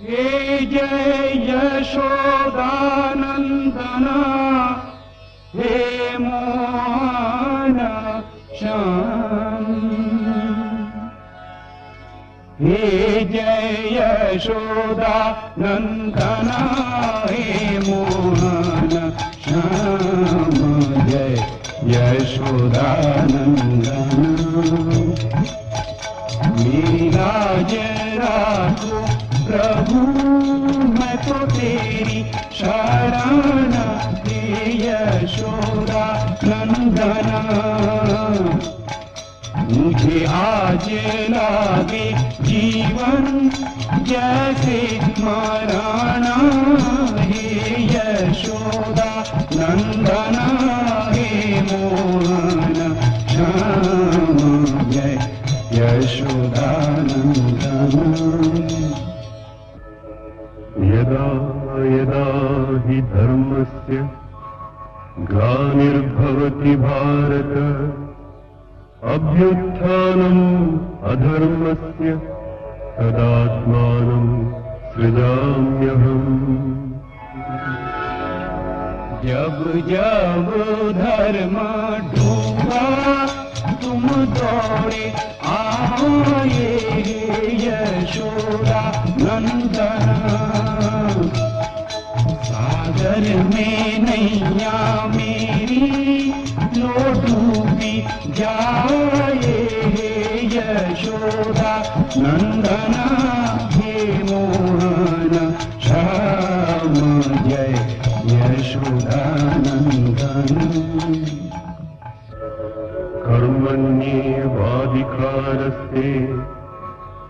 हे जय यशोदानंदना, हे मोहन श्याम। हे जय यशोदानंदना, हे मोहन श्याम। जय यशोदानंदना। मेरा जरा को प्रभु, मैं तो तेरी शरण, हे यशोदा नंदना। मुझे आज लागे जीवन जैसे मरना, हे यशोदा नंदना, हे मोहन श्याम। जय यशोदानंदना। यदा यदा हि धर्मस्य ग्लानिर्भवति भारत, अभ्युत्थानम् अधर्मस्य तदात्मानं सृजाम्यहम्। जब जब धर्म डूबा तुम दौड़े आए, यशोदा नंदना। सागर में नैया मेरी लो डूबी जाए, यशोदा नंदना, हे मोहन श्याम। जय यशोदानंदना। कर्मण्येवाधिकारस्ते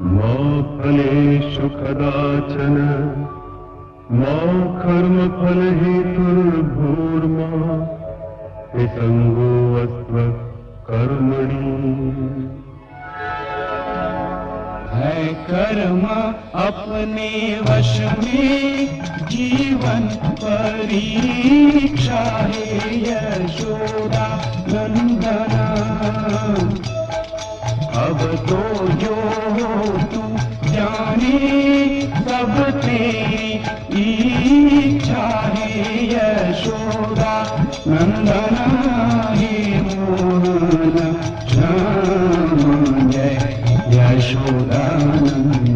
मा फलेषु कदाचन, मा कर्मफलहेतुर्भूर्मा विसङ्गोऽस्त्व कर्मणि। है कर्म अपने वश में, जीवन परीक्षा, है यशोदा नंदना। अब तो जो तू जाने सब तेरी इच्छा, है यशोदा नंदना, हे मोहन श्याम। जय यशोदानंदना।